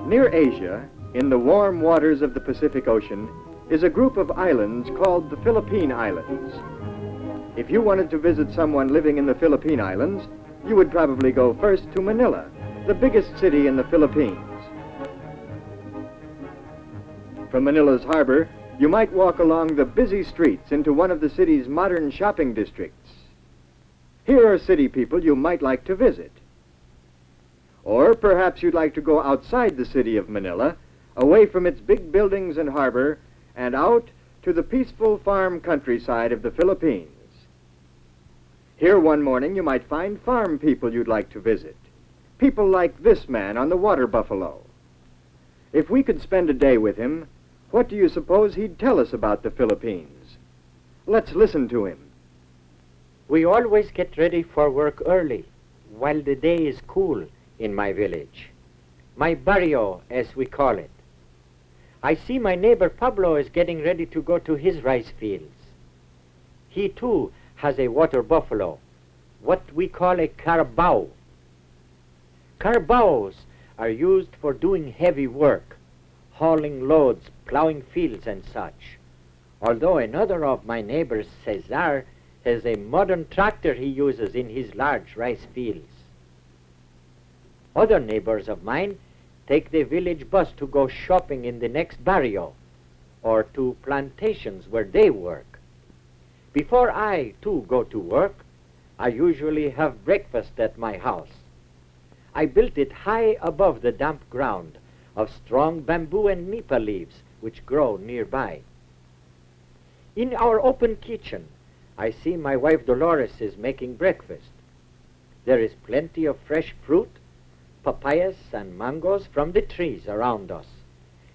Near Asia, in the warm waters of the Pacific Ocean, is a group of islands called the Philippine Islands. If you wanted to visit someone living in the Philippine Islands, you would probably go first to Manila, the biggest city in the Philippines. From Manila's harbor, you might walk along the busy streets into one of the city's modern shopping districts. Here are city people you might like to visit. Or perhaps you'd like to go outside the city of Manila, away from its big buildings and harbor, and out to the peaceful farm countryside of the Philippines. Here one morning you might find farm people you'd like to visit. People like this man on the water buffalo. If we could spend a day with him, what do you suppose he'd tell us about the Philippines? Let's listen to him. We always get ready for work early, while the day is cool in my village. My barrio, as we call it. I see my neighbor Pablo is getting ready to go to his rice fields. He too has a water buffalo, what we call a carabao. Carabaos are used for doing heavy work, hauling loads, plowing fields and such. Although another of my neighbors, Cesar, has a modern tractor he uses in his large rice fields. Other neighbors of mine take the village bus to go shopping in the next barrio or to plantations where they work. Before I, too, go to work, I usually have breakfast at my house. I built it high above the damp ground of strong bamboo and nipa leaves which grow nearby. In our open kitchen, I see my wife Dolores is making breakfast. There is plenty of fresh fruit, papayas and mangoes from the trees around us.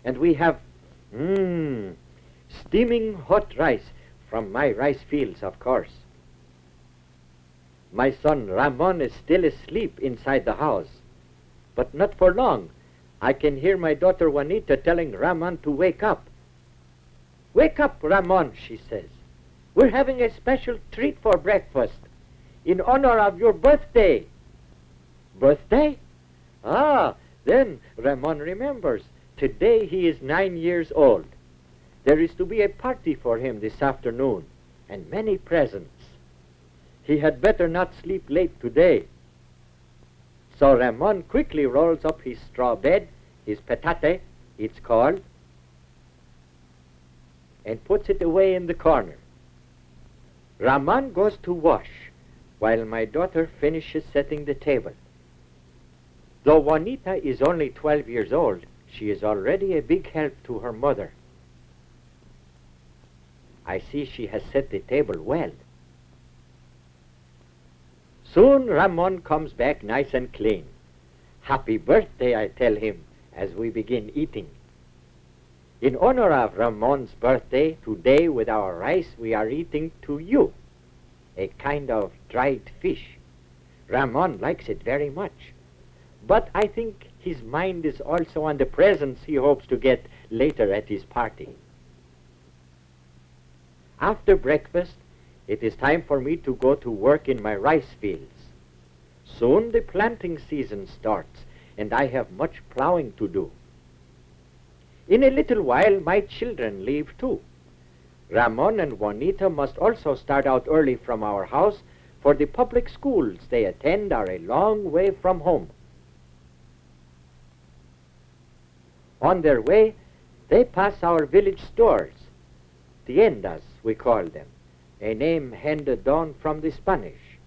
And we have, steaming hot rice from my rice fields, of course. My son Ramon is still asleep inside the house, but not for long. I can hear my daughter Juanita telling Ramon to wake up. "Wake up, Ramon," she says. "We're having a special treat for breakfast in honor of your birthday." Birthday? Ah, then Ramon remembers. Today he is 9 years old. There is to be a party for him this afternoon, and many presents. He had better not sleep late today. So Ramon quickly rolls up his straw bed, his petate, it's called, and puts it away in the corner. Ramon goes to wash, while my daughter finishes setting the table. Though Juanita is only 12 years old, she is already a big help to her mother. I see she has set the table well. Soon Ramon comes back nice and clean. "Happy birthday," I tell him as we begin eating. In honor of Ramon's birthday, today with our rice we are eating tuyo, a kind of dried fish. Ramon likes it very much, but I think his mind is also on the presents he hopes to get later at his party. After breakfast, it is time for me to go to work in my rice fields. Soon the planting season starts, and I have much plowing to do. In a little while, my children leave too. Ramon and Juanita must also start out early from our house, for the public schools they attend are a long way from home. On their way, they pass our village stores, tiendas we call them, a name handed down from the Spanish,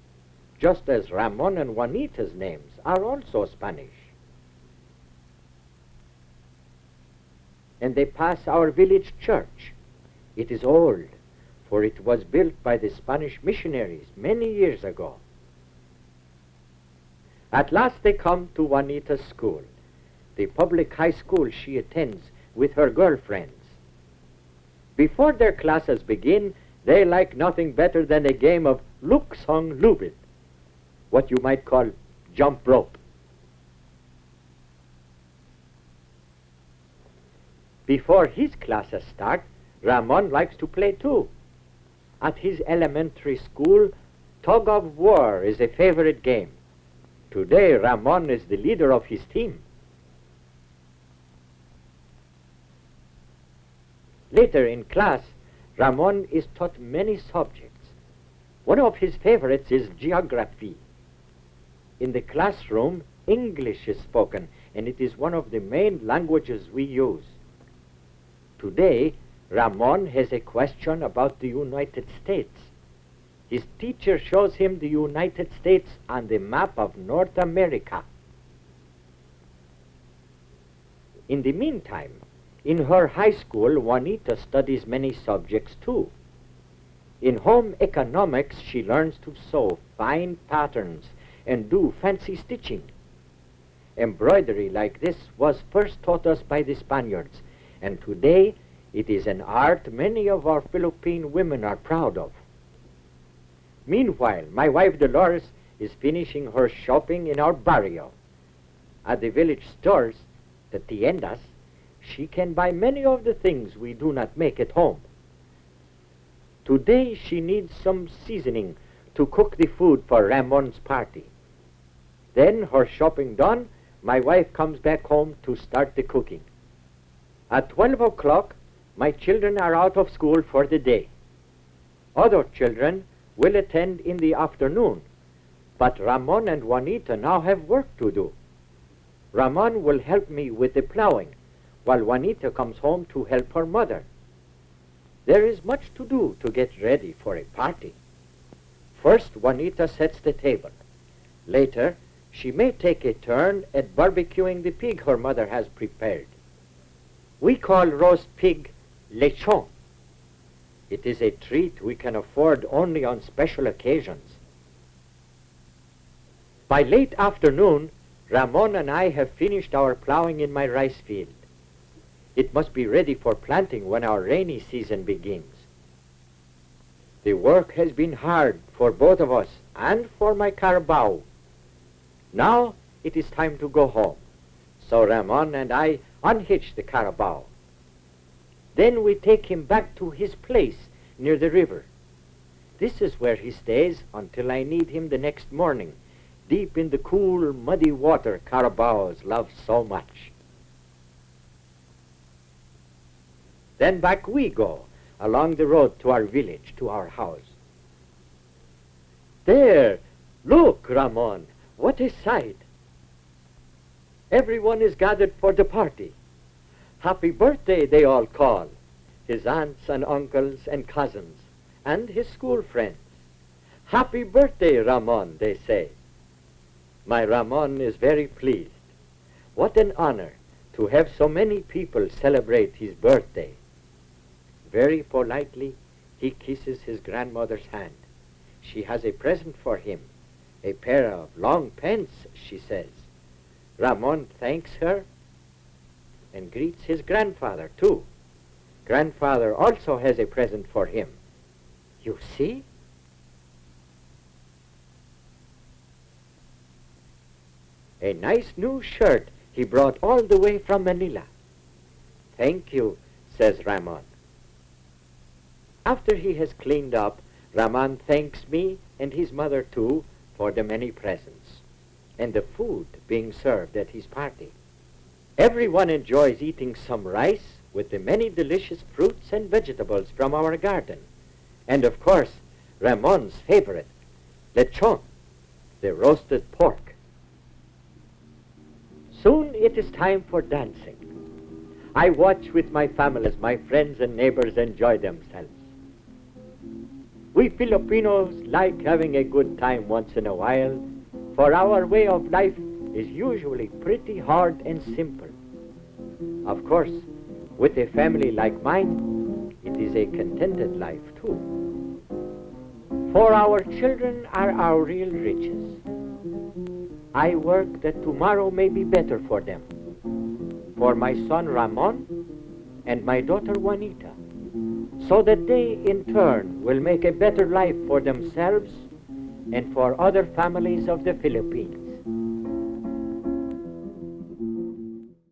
just as Ramon and Juanita's names are also Spanish. And they pass our village church. It is old, for it was built by the Spanish missionaries many years ago. At last they come to Juanita's school, the public high school she attends with her girlfriends. Before their classes begin, they like nothing better than a game of luksong lubid, what you might call jump rope. Before his classes start, Ramon likes to play too. At his elementary school, tug of war is a favorite game. Today, Ramon is the leader of his team. Later in class, Ramon is taught many subjects. One of his favorites is geography. In the classroom, English is spoken, and it is one of the main languages we use. Today, Ramon has a question about the United States. His teacher shows him the United States on the map of North America. In the meantime, in her high school, Juanita studies many subjects too. In home economics, she learns to sew fine patterns and do fancy stitching. Embroidery like this was first taught us by the Spaniards, and today it is an art many of our Philippine women are proud of. Meanwhile, my wife Dolores is finishing her shopping in our barrio. At the village stores, the tiendas, she can buy many of the things we do not make at home. Today she needs some seasoning to cook the food for Ramon's party. Then, her shopping done, my wife comes back home to start the cooking. At 12 o'clock, my children are out of school for the day. Other children will attend in the afternoon, but Ramon and Juanita now have work to do. Ramon will help me with the plowing, while Juanita comes home to help her mother. There is much to do to get ready for a party. First, Juanita sets the table. Later, she may take a turn at barbecuing the pig her mother has prepared. We call roast pig lechon. It is a treat we can afford only on special occasions. By late afternoon, Ramon and I have finished our plowing in my rice field. It must be ready for planting when our rainy season begins. The work has been hard for both of us and for my carabao. Now it is time to go home, so Ramon and I unhitch the carabao. Then we take him back to his place near the river. This is where he stays until I need him the next morning, deep in the cool, muddy water carabaos love so much. Then back we go, along the road to our village, to our house. There, look, Ramon, what a sight! Everyone is gathered for the party. Happy birthday, they all call, his aunts and uncles and cousins, and his school friends. Happy birthday, Ramon, they say. My Ramon is very pleased. What an honor to have so many people celebrate his birthday. Very politely, he kisses his grandmother's hand. She has a present for him, a pair of long pants, she says. Ramon thanks her and greets his grandfather, too. Grandfather also has a present for him. You see? A nice new shirt he brought all the way from Manila. Thank you, says Ramon. After he has cleaned up, Ramon thanks me and his mother too for the many presents and the food being served at his party. Everyone enjoys eating some rice with the many delicious fruits and vegetables from our garden. And of course, Ramon's favorite, lechon, the roasted pork. Soon it is time for dancing. I watch with my family as my friends and neighbors enjoy themselves. We Filipinos like having a good time once in a while, for our way of life is usually pretty hard and simple. Of course, with a family like mine, it is a contented life too. For our children are our real riches. I work that tomorrow may be better for them, for my son Ramon and my daughter Juanita, so that they in turn will make a better life for themselves and for other families of the Philippines.